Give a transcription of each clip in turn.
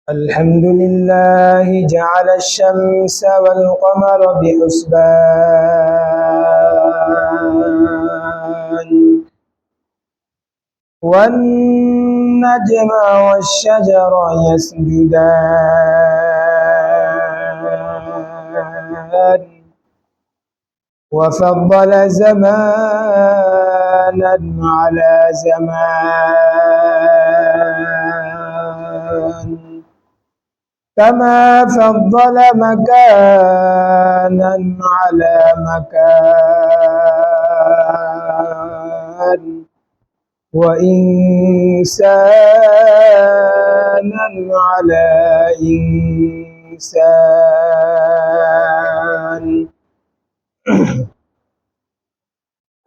الحمد لله جعل الشمس والقمر بحسبان والنجم والشجر يسجدان وفضل زمانا على زمان كما فضل مكانا على مكان وإنسانا على إنسان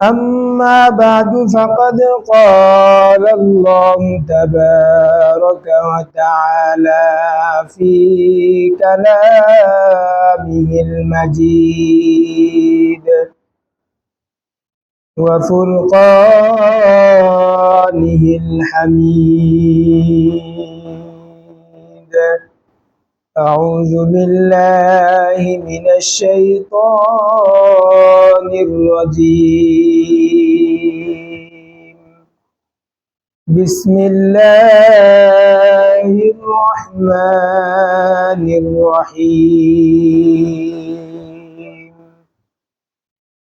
أما بعد فقد قال الله تبارك وتعالى في كلامه المجيد وفرقانه الحميد. أعوذ بالله من الشيطان الرجيم. بسم الله الرحمن الرحيم.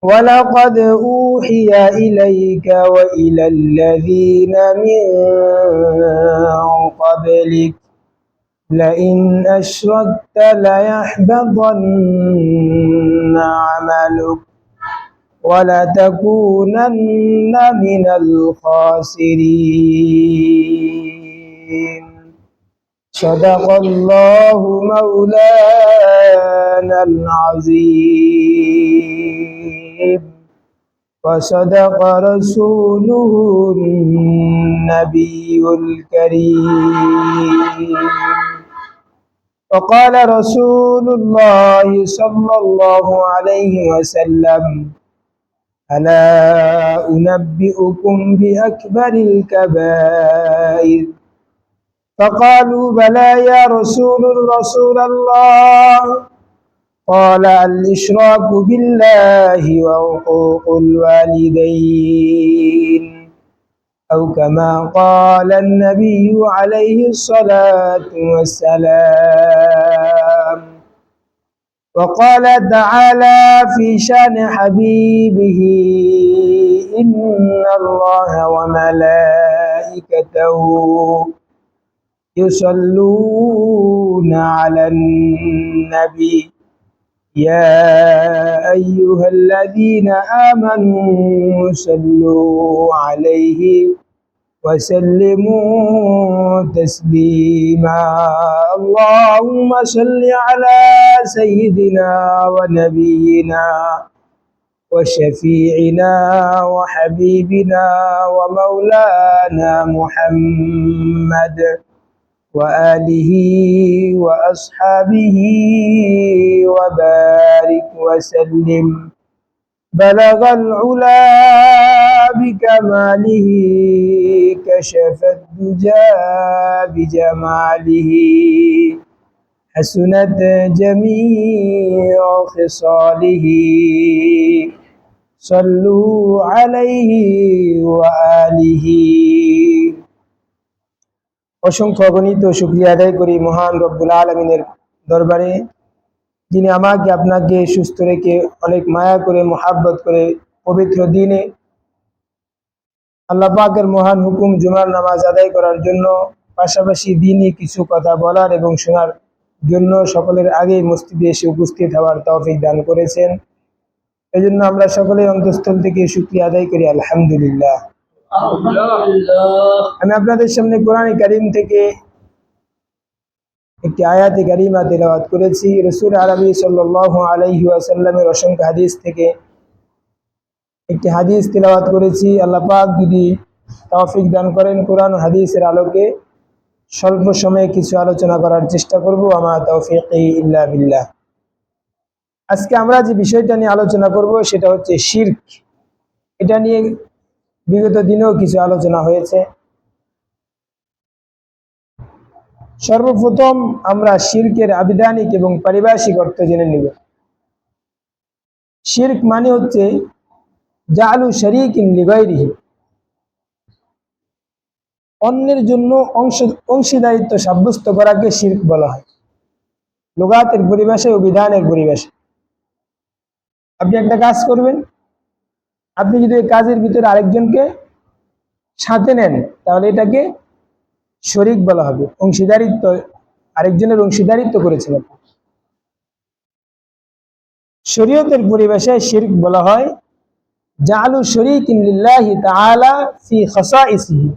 ولقد أوحي إليك وإلى الذين من قبلك لئن أشركت ليحبطن عملك ولتكونن من الخاسرين. صدق الله مولانا العظيم وصدق رسوله النبي الكريم. وقال رسول الله صلى الله عليه وسلم: ألا أنبئكم بأكبر الكبائر؟ فقالوا: بلى يا رسول الله. قال: الإشراك بالله وعقوق الوالدين، أو كما قال النبي عليه الصلاة والسلام. وقال تعالى في شان حبيبه: إن الله وملائكته يصلون على النبي يا أيها الذين آمنوا صلوا عليه وسلموا تسليما. اللهم صل على سيدنا ونبينا وشفيعنا وحبيبنا ومولانا محمد وآله وأصحابه وبارك وسلم. بلغ العلا بكماله كشف الدجى بجماله حسنت جميع خصاله. صلوا عليه وآله। অসংখ্য অগণিত শুকরিয়া আদায় করি মহান রব্বুল আলামিনের দরবারে, যিনি আমাকে আপনাকে সুস্থ রেখে অনেক মায়া করে মোহাব্বত করে পবিত্র দিনে আল্লাহ পাকের মহান হুকুম জুমার নামাজ আদায় করার জন্য, পাশাপাশি দিনই কিছু কথা বলার এবং শোনার জন্য সকলের আগে মসজিদে এসে উপস্থিত হওয়ার তৌফিক দান করেছেন। এজন্য আমরা সকলে অন্তঃস্থল থেকে শুকরিয়া আদায় করি আলহামদুলিল্লাহ। আমি আপনাদের সামনে কোরআনে কারীম থেকে একটি আয়াতে কারীমা তেলাওয়াত করেছি। রাসূল আরবি সাল্লাল্লাহু আলাইহি ওয়াসাল্লামের অসংখ্য হাদিস থেকে একটি হাদিস তেলাওয়াত করেছি। আল্লাহ পাক যদি তৌফিক দান করেন, কোরআন ও হাদিসের আলোকে স্বল্প সময়ে কিছু আলোচনা করার চেষ্টা করব। আমা তাওফীকি ইল্লা বিল্লাহ। আজকে আমরা যে বিষয়টা নিয়ে আলোচনা করব সেটা হচ্ছে শিরক। এটা নিয়ে বিগত দিনেও কিছু আলোচনা হয়েছে। সর্বপ্রথম আমরা শিরকের আবিধানিক এবং পারিভাষিক অর্থ জেনে নিব। শিরক মানে হচ্ছে জালু শরীকিন লিগাইরিহি, অন্যের জন্য অংশীদারিত্ব সাব্যস্ত করাকে শিরক বলা হয়, লুগাতের পরিভাষায় ও বিধানের পরিভাষায়। আপনি একটা কাজ করবেন, আপনি যদি এই কাজের ভিতরে আরেকজনকে সাথে নেন তাহলে এটাকে শরীক বলা হবে, অংশীদারিত্ব, আরেকজনের অংশীদারিত্ব করেছেন। শরীয়তের পরিভাষায় শিরক বলা হয় জালু শরীকিন লিল্লাহি তাআলা ফি খাসাইসিহি,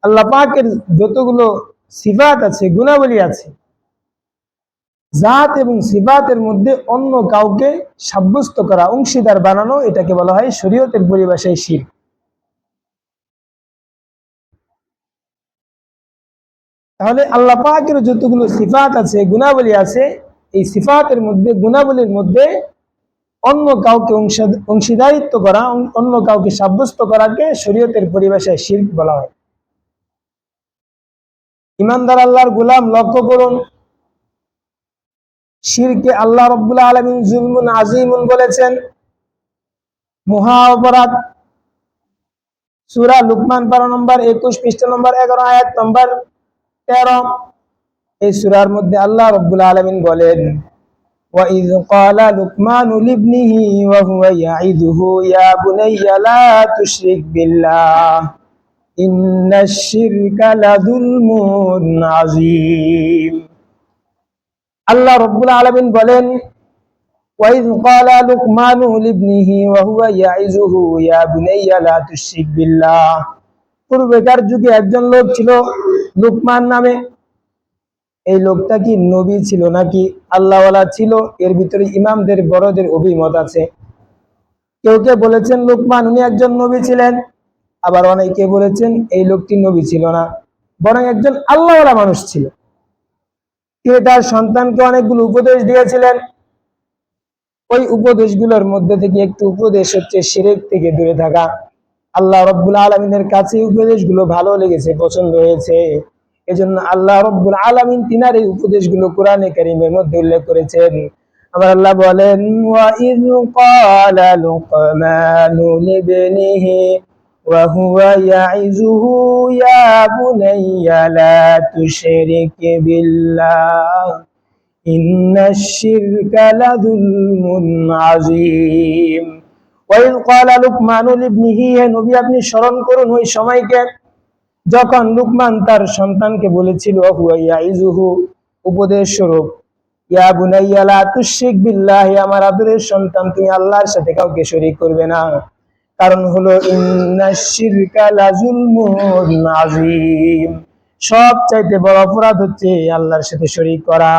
আল্লাহ পাকের যতগুলো সিফাত আছে, গুণাবলী আছে, জাত এবং সিফাতের মধ্যে অন্য কাউকে সাব্যস্ত করা, অংশীদার বানানো, এটাকে বলা হয় শরীয়তের পরিভাষায় শিরক। তাহলে আল্লাহ পাকের যতগুলো সিফাত আছে, গুণাবলী আছে, এই সিফাতের মধ্যে, গুণাবলীর মধ্যে অন্য কাউকে অংশীদারিত্ব করা, অন্য কাউকে সাব্যস্ত করাকে শরীয়তের পরিভাষায় শিরক বলা হয়। ইমানদার আল্লাহর গোলাম লক্ষ্য করুন, শিরকে আল্লাহ রাব্বুল আলামিন যুলমুন আযীমুন বলেছেন, মহা অপরাধ। সূরা লুকমান পারা নম্বর 21 পৃষ্ঠা নম্বর 11 আয়াত নম্বর 13। এই সূরার মধ্যে আল্লাহ রাব্বুল আলামিন বলেন, وَإِذْ قَالَ لُقْمَانُ لِابْنِهِ وَهُوَ يَعِظُهُ يَا بُنَيَّ لَا تُشْرِكْ بِاللَّهِ إِنَّ الشِّرْكَ لَظُلْمٌ عَظِيمٌ। আল্লাহ রাব্বুল আলামিন বলেন, وَإِذْ قَالَ لُقْمَانُ لِابْنِهِ وَهُوَ يَعِظُهُ يَا بُنَيَّ لَا تُشْرِكْ بِاللَّهِ। পূর্বেকার যুগে একজন লোক ছিল লুকমান নামে। এই লোকটা কি নবী ছিল নাকি আল্লাহওয়ালা ছিল? এর ভিতরে ইমামদের বড়দের অভিমত আছে। কেউ কেউ বলেছেন লুকমান উনি একজন নবী ছিলেন, আবার অনেকে বলেছেন এই লোকটি নবী ছিল না, বরং একজন আল্লাহওয়ালা মানুষ ছিল। তিনি তার সন্তানকে অনেকগুলো উপদেশ দিয়েছিলেন। ওই উপদেশগুলোর মধ্যে থেকে একটি উপদেশ হচ্ছে শিরক থেকে দূরে থাকা। আল্লাহ রাব্বুল আলামিনের কাছে উপদেশগুলো ভালো লেগেছে, পছন্দ হয়েছে, এজন্য আল্লাহ রাব্বুল আলামিন তিনার এই উপদেশগুলো কোরআনে কারীমের মধ্যে উল্লেখ করেছেন। আমার আল্লাহ বলেন, ওয়া ইয ক্বালা লুকমানু লিবনিহি ওয়া হুয়া ইয়াইযুহু ইয়া বুনাইয়া লা তুশরিক বিল্লাহ ইন্নাশ শিরকা লাযুলমুন আযীম। ওয়া ইয ক্বালা লুকমানু লিবনিহি, হে নবী আপনি স্মরণ করুন ওই সময়কে যখন লুকমান তার সন্তানকে বলেছিল, হুয়া ইয়াইযুহু উপদেশ স্বরূপ, ইয়া বুনাইয়া লা তুশরিক বিল্লাহ, আমার আদরের সন্তান তুমি আল্লাহর সাথে কাউকে শরীক করবে না। কারণ হলো ইন্নাশ শিরকা লাযুলমুন আযীম, সবচাইতে বড় অপরাধ হচ্ছে আল্লাহর সাথে শরীক করা।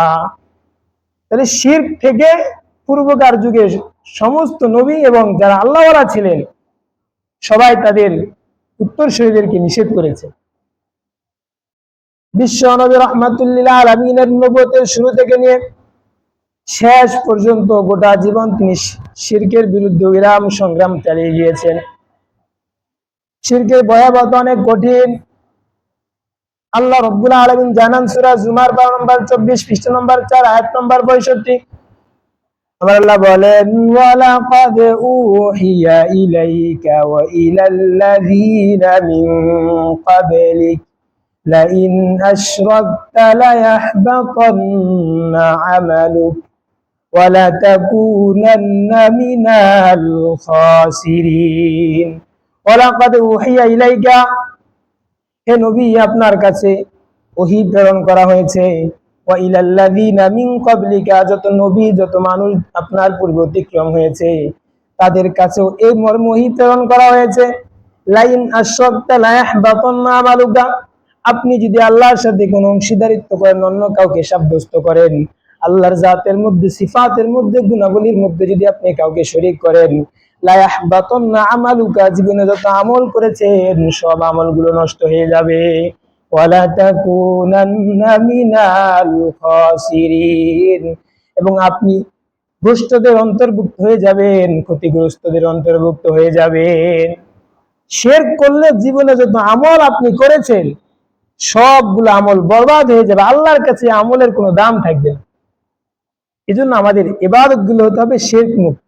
তাহলে শিরক থেকে পূর্বকার যুগে সমস্ত নবী এবং যারা আল্লাহওয়ালা ছিলেন সবাই তাদের উত্তরসূরিদেরকে নিষেধ করেছে। বিশ্ব নবী রাহমাতুল্লিল আলামিনের নবুয়তের শুরু থেকে নিয়ে শেষ পর্যন্ত গোটা জীবন তিনি শিরকের বিরুদ্ধে বিরাম সংগ্রাম চালিয়ে গিয়েছেন। শিরকের ভয়াবহতা অনেক কঠিন। আল্লাহ রাব্বুল আলামিন জানান সূরা জুমার 12 নম্বর 24 পৃষ্ঠা নম্বর 4 আয়াত নম্বর 65। আমার আল্লাহ বলেন, ওয়ালাকাদ উহিয়া ইলাইকা ওয়া ইলাল্লাযীনা মিন ক্বাবলিক লাইন আশরাকতা লায়াহবাতান্না আমালুক ওয়া লাতাকুনান্না মিনাল খাসিরিন। ওয়ালাকাদ উহিয়া ইলাইকা, হে নবী আপনার কাছে ওহী প্রেরণ করা হয়েছে, ওয়া ইলাল্লাযীনা মিন ক্বাবলিকা, যত নবী যত মানুষ আপনার পূর্বে অতিক্রম হয়েছে তাদের কাছেও এই মর্ম ওহী প্রেরণ করা হয়েছে, লাইন আশরাকতা লায়াহবাতান্না আমালুকা, আপনি যদি আল্লাহর সাথে কোনো অংশীদারিত্ব করেন, অন্য কাউকে সাব্যস্ত করেন, আল্লাহর জাতের মধ্যে, সিফাতের মধ্যে, গুণাবলীর মধ্যে যদি আপনি কাউকে শরীক করেন, লায়াহবাতান্না আমালুকা, জীবনে যত আমল করেছেন সব আমলগুলো নষ্ট হয়ে যাবে, ওয়ালা তাকুনান্না মিনাল খাসিরিন, এবং আপনি ভ্রষ্টদের অন্তর্ভুক্ত হয়ে যাবেন, ক্ষতিগ্রস্তদের অন্তর্ভুক্ত হয়ে যাবেন। শিরক করলে জীবনে যত আমল আপনি করেছেন সবগুলো আমল বরবাদ হয়ে যাবে, আল্লাহর কাছে আমলের কোনো দাম থাকবে না। এজন্য আমাদের ইবাদত গুলো হতে হবে শিরক মুক্ত।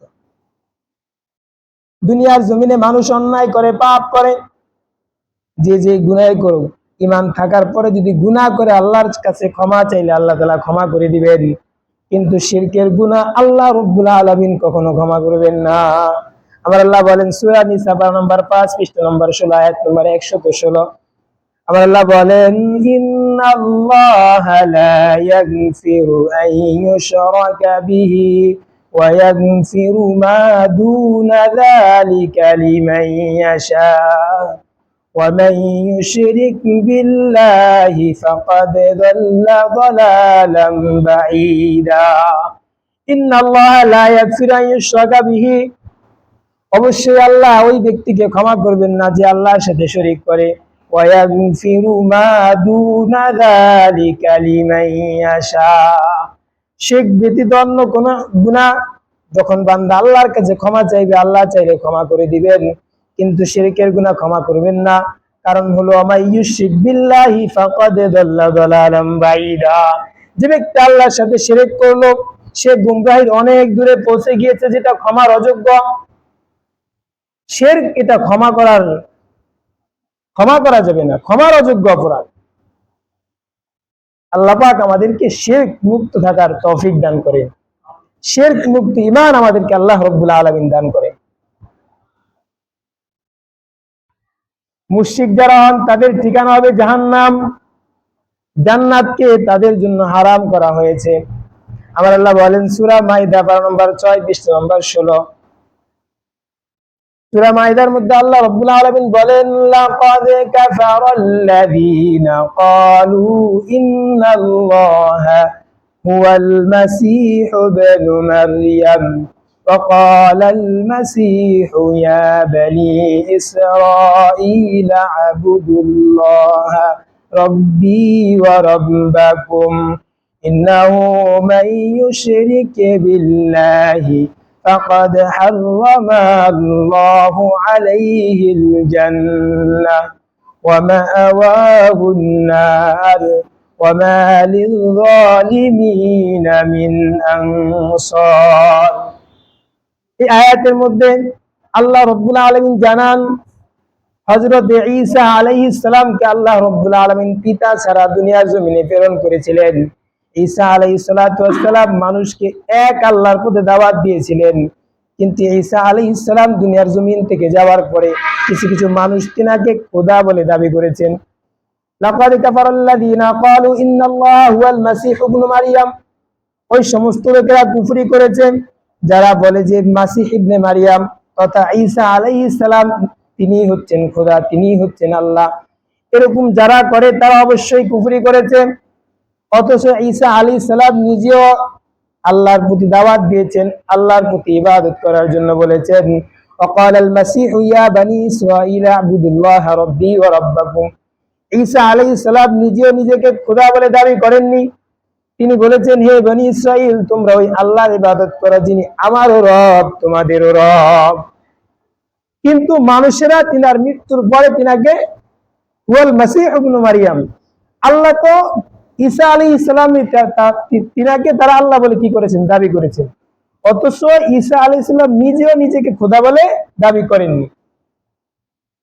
দুনিয়ার জমিনে মানুষ অন্যায় করে, পাপ করে, যে গুনাহ করুক, ঈমান থাকার পরে যদি গুনাহ করে আল্লাহর কাছে ক্ষমা চাইলে আল্লাহ তাআলা ক্ষমা করে দিবেন, কিন্তু শিরকের গুনাহ আল্লাহ রাব্বুল আলামিন কখনো ক্ষমা করবেন না। আমার আল্লাহ বলেন সূরা নিসা নম্বর 5 পৃষ্ঠা নম্বর 16 আয়াত নম্বর 116, আমার আল্লাহ বলেন ইন্নাল্লাহা লা ইয়াগফিরু আন ইউশরাকা বিহি ওয়া ইয়াগফিরু মা দুনা যালিকা লিমান ইয়াশা ওয়া মান ইউশরিক বিল্লাহি ফাকাদ যাল্লা যালালাম বাঈদা। ইন্নাল্লাহা লা ইয়াগফিরু আন ইউশরাকা বিহি, অবশ্যই আল্লাহ ওই ব্যক্তিকে ক্ষমা করবেন না যে আল্লাহর সাথে শরীক করে, ওয়ায়াগফিরু মা দুনা যালিকা লিমান ইয়াশা, শিরক ব্যতীত অন্য কোন গুনাহ যখন বান্দা আল্লাহর কাছে ক্ষমা চাইবে আল্লাহ চাইলে ক্ষমা করে দিবেন, কিন্তু শিরকের গুনাহ ক্ষমা করবেন না। কারণ হলো আমা ইউশরিক বিল্লাহি ফাকাদ যাল্লা যালালাম বাঈদা, যে ব্যক্তি আল্লাহর সাথে শিরক করলো সে গুমরাহির অনেক দূরে পৌঁছে গিয়েছে, যেটা ক্ষমার অযোগ্য। শিরক এটা ক্ষমা করা যাবে না, ক্ষমার অযোগ্য অপরাধ। আল্লাহ পাক আমাদেরকে শিরক মুক্ত থাকার তৌফিক দান করে, শিরক মুক্ত ঈমান আমাদেরকে আল্লাহ রাব্বুল আলামিন দান করে। মুশরিক যারা হন তাদের ঠিকানা হবে জাহান্নাম, জান্নাতকে তাদের জন্য হারাম করা হয়েছে। আমার আল্লাহ বলেন সূরা মাইদা নম্বর 6 পৃষ্ঠা নম্বর 16, সূরা মাইদার মধ্যে আল্লাহ রাব্বুল আলামিন বলেন লাকাদ কাফারাল্লাযীনা ক্বালু ইন্নাল্লাহা হুয়াল মাসীহু ইবনু মারইয়াম ওয়া ক্বালাল মাসীহু ইয়া বনী ইসরাঈলা আ'বুদুল্লাহা রাব্বী ওয়া রাব্বাকুম ইন্নাহু মান ইউশরিক বিল্লাহি فقد حرم الله عليه الجنة ومأواه النار وما للظالمين من أنصار। এই আয়াতের মধ্যে আল্লাহ রাব্বুল আলামিন জানান হযরত ঈসা আলাইহিস সালামকে আল্লাহ রাব্বুল আলামিন পিতা ছাড়া দুনিয়ার জমিনে প্রেরণ করেছিলেন। ঈসা আলাইহিস সালাতু ওয়াস সালাম মানুষকে এক আল্লাহর পথে দাওয়াত দিয়েছিলেন, কিন্তু ঈসা আলাইহিস সালাম দুনিয়ার জমিন থেকে যাওয়ার পরে কিছু কিছু মানুষ তিনাকে খোদা বলে দাবি করেছেন। লাকাদ কাফারাল্লাযীনা ক্বালু ইন্নাল্লাহা হুয়াল মাসীহু ইবনু মারইয়াম, ওই সমস্ত লোকেরা কুফরি করেছেন যারা বলে যে মাসীহ ইবনে মারইয়াম তথা ঈসা আলাইহিস সালাম তিনি হচ্ছেন খোদা, তিনি হচ্ছেন আল্লাহ। এরকম যারা করে তারা অবশ্যই কুফরি করেছে। অথচ ঈসা আলাইহিস সালাম নিজেও আল্লাহর প্রতি দাওয়াত দিয়েছেন, আল্লাহর প্রতি ইবাদত করার জন্য বলেছেন ওয়াকালাল মাসীহু ইয়া বনী ইসরাঈলা আ'বুদুল্লাহা রাব্বী ওয়া রাব্বাকুম। ঈসা আলাইহিস সালাম নিজেও নিজেকে খোদা বলে দাবি করেননি, তিনি বলেছেন হে বনী ইসরাঈল তোমরা ওই আল্লাহর ইবাদত করো যিনি আমারও রব তোমাদেরও রব। কিন্তু মানুষেরা তিনার মৃত্যুর পরে তিনাকে হুয়াল মাসীহু ইবনু মারইয়াম, আল্লাহ তো ঈসা আলাইহিস সালাম তিনাকে তারা আল্লাহ বলে কি করেছেন দাবি করেছেন, অথচ ঈসা আলাইহিস সালাম নিজেও নিজেকে খোদা বলে দাবি করেননি।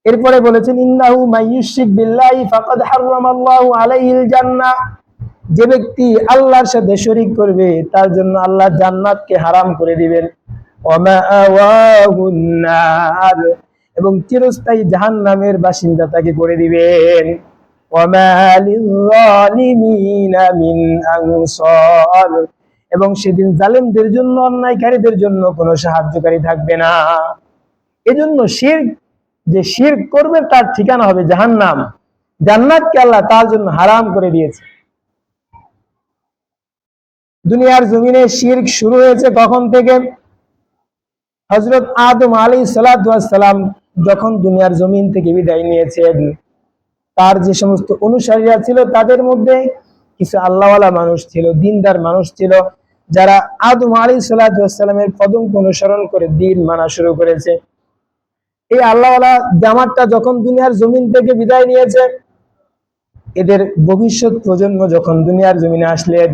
এরপরে বলেছেন ইন্নাহু মাইয়ুশরিক বিল্লাহি ফাকাদ হারামাল্লাহু আলাইহিল জান্নাহ, যে ব্যক্তি আল্লাহর সাথে শরীক করবে তার জন্য আল্লাহ জান্নাতকে হারাম করে দিবেন। ওয়া মাআওয়াহুন নার, এবং চিরস্থায়ী জাহান্নামের বাসিন্দা তাকে করে দিবেন। ওয়া মা লিয-যালিমিনা মিন আনসার, এবং সেদিন জালেমদের জন্য অন্যায়কারীদের জন্য কোনো সাহায্যকারী থাকবে না। এজন্য শিরক, যে শিরক করবে তার ঠিকানা হবে জাহান্নাম, জান্নাতকে আল্লাহ তার জন্য হারাম করে দিয়েছে। দুনিয়ার জমিনে শিরক শুরু হয়েছে কখন থেকে? হযরত আদম আলাইহিস সালাতু ওয়াস সালাম যখন দুনিয়ার জমিন থেকে বিদায় নিয়েছেন, তার যে সমস্ত অনুসারীরা ছিল তাদের মধ্যে কিছু আল্লাহওয়ালা মানুষ ছিল, দিনদার মানুষ ছিল, যারা আদম আলাইহিস সালাতু ওয়াস সালামের পদঙ্ক অনুসরণ করে দ্বীন মানা শুরু করেছে। এই আল্লাহওয়ালা জামাতটা যখন দুনিয়ার জমিন থেকে বিদায় নিয়েছে, এদের ভবিষ্যৎ প্রজন্ম যখন দুনিয়ার জমিনে আসলেন,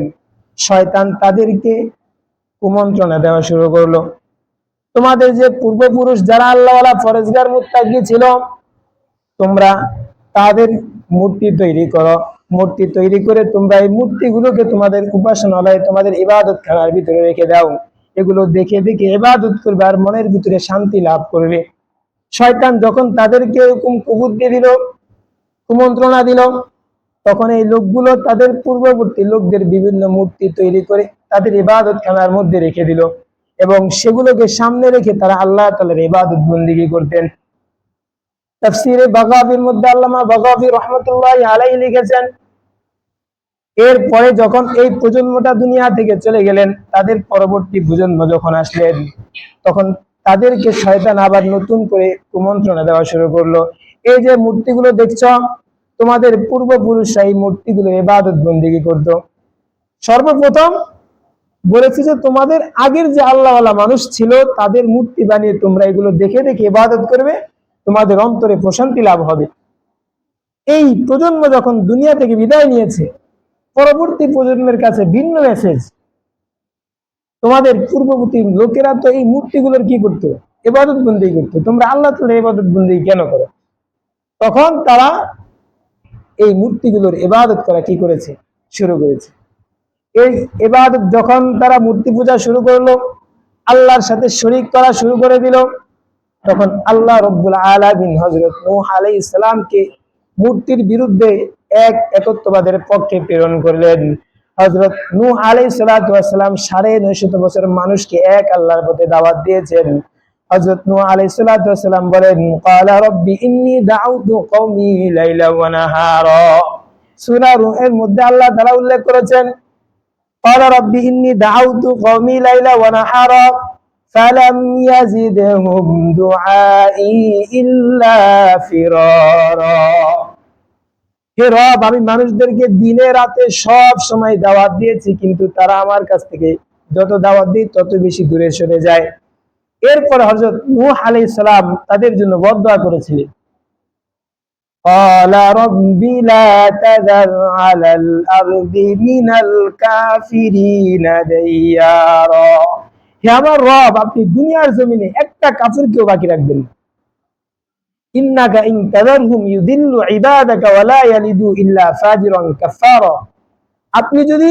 শয়তান তাদেরকে কুমন্ত্রণা দেওয়া শুরু করলো। তোমাদের যে পূর্বপুরুষ যারা আল্লাহওয়ালা ফরেজগার মুত্তাকি ছিল, তোমরা তাদের মূর্তি তৈরি করো, মূর্তি তৈরি করে তোমরা এই মূর্তিগুলোকে তোমাদের উপাসনালয়ে, তোমাদের ইবাদত খানার ভিতরে রেখে দাও। এগুলো দেখে দেখে ইবাদত করবে আর মনের ভিতরে শান্তি লাভ করবে। শয়তান যখন তাদেরকে এরকম কুবুদ্ধি দিল, কুমন্ত্রণা দিল, তখন এই লোকগুলো তাদের পূর্ববর্তী লোকদের বিভিন্ন মূর্তি তৈরি করে তাদের ইবাদত খানার মধ্যে রেখে দিল এবং সেগুলোকে সামনে রেখে তারা আল্লাহ তাআলার ইবাদত বন্দেগী করতেন। তাফসীরে বাগাবীর মধ্যে আল্লামা বাগাবী রাহমাতুল্লাহি আলাইহি লিখেছেন, এরপরে যখন এই প্রজন্মটা দুনিয়া থেকে চলে গেলেন, তাদের পরবর্তী প্রজন্ম যখন আসলেন, তখন তাদেরকে শয়তান আবার নতুন করে কুমন্ত্রণা দেওয়া শুরু করলো। এই যে মূর্তিগুলো দেখছ, তোমাদের পূর্বপুরুষরা এই মূর্তিগুলো ইবাদত বন্দেগী করত। সর্বপ্রথম বলেছি যে তোমাদের আগের যে আল্লাহওয়ালা মানুষ ছিল, তাদের মূর্তি বানিয়ে তোমরা এগুলো দেখে দেখে ইবাদত করবে, তোমাদের অন্তরে প্রশান্তি লাভ হবে। এই প্রজন্ম যখন দুনিয়া থেকে বিদায় নিয়েছে, পরবর্তী প্রজন্মের কাছে ভিন্ন মেসেজ। তোমাদের পূর্ববর্তী লোকেরা তো এই মূর্তিগুলোর কি করতো? ইবাদত বন্দেগী করতো। তোমরা আল্লাহ তাআলার ইবাদত বন্দেগী কেন করো? তখন তারা এই মূর্তিগুলোর ইবাদত করা কি করেছে? শুরু করেছে। এই ইবাদত যখন তারা মূর্তি পূজা শুরু করলো, আল্লাহর সাথে শরীক করা শুরু করে দিল, তখন আল্লাহ রাব্বুল আলামিন হযরত নূহ আলাইহিস সালামকে মূর্তির বিরুদ্ধে একত্ববাদের পক্ষে প্রেরণ করলেন। হযরত নূহ আলাইহিস সালাম 950 বছর মানুষকে এক আল্লাহর পথে দাওয়াত দিয়েছেন। হযরত নূহ আলাইহিস সালাম বলেন, ক্বালা রাব্বি ইন্নী দাউতু কওমি লাইলা ওয়া নাহারা। সূরা রূহের মধ্যে আল্লাহ তাআলা উল্লেখ করেছেন, ক্বালা রাব্বি ইন্নী দাউতু কওমি লাইলা ওয়া নাহারা ফালাম ইয়াজিদহুম দুআই ইল্লা ফিরারা। হে রব, আমি মানুষদেরকে দিনে রাতে সব সময় দাওয়াত দিয়েছি, কিন্তু তারা আমার কাছ থেকে যত দাওয়াত দিই তত বেশি দূরে সরে যায়। এরপর হযরত নূহ আলাইহিস সালাম তাদের জন্য বদদুয়া করেছিলেন, ক্বালা রাব্বি লা তাযার আলাল আরদি মিনাল কাফিরিনা দাইয়ারা। হে আমার রব, আপনি দুনিয়ার জমিনে একটা কাফিরকেও বাকি রাখবেন না। ইন্নাকা ইন তাযারহুম ইউদিল্লু ইবাদাকা ওয়া লা ইয়ালিদু ইল্লা ফাজিরান কাফারা। আপনি যদি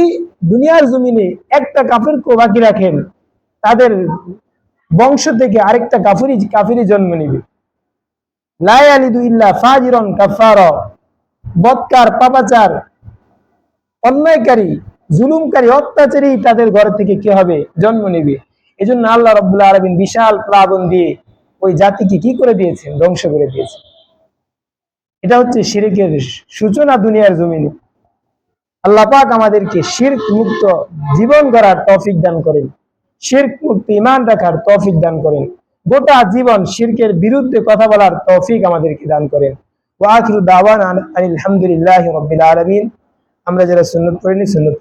দুনিয়ার জমিনে একটা কাফিরকে বাকি রাখেন, তাদের বংশ থেকে আরেকটা কাফিরি জন্ম নেবে। লা ইয়ালিদু ইল্লা ফাজিরান কাফারা, বদকার, পাপাচার, অন্যায়কারী, জুলুমকারী, অত্যাচারী তাদের ঘর থেকে কি হবে? জন্ম নেবে। এজন্য আল্লাহ রাব্বুল আলামিন বিশাল প্লাবন দিয়ে ওই জাতিকে কি করে দিয়েছেন? ধ্বংস করে দিয়েছেন। এটা হচ্ছে শিরকের সূচনা দুনিয়ার জমিনে। আল্লাহ পাক আমাদেরকে শিরক মুক্ত জীবন গড়ার তৌফিক দান করেন, শিরক মুক্ত ঈমান রাখার তৌফিক দান করেন, গোটা জীবন শিরকের বিরুদ্ধে কথা বলার তৌফিক আমাদেরকে দান করেন। ওয়া আখিরু দাওয়ানা আলহামদুলিল্লাহি রাব্বিল আলামিন। আমরা যারা সুন্নাত পড়িনি, সুন্নাত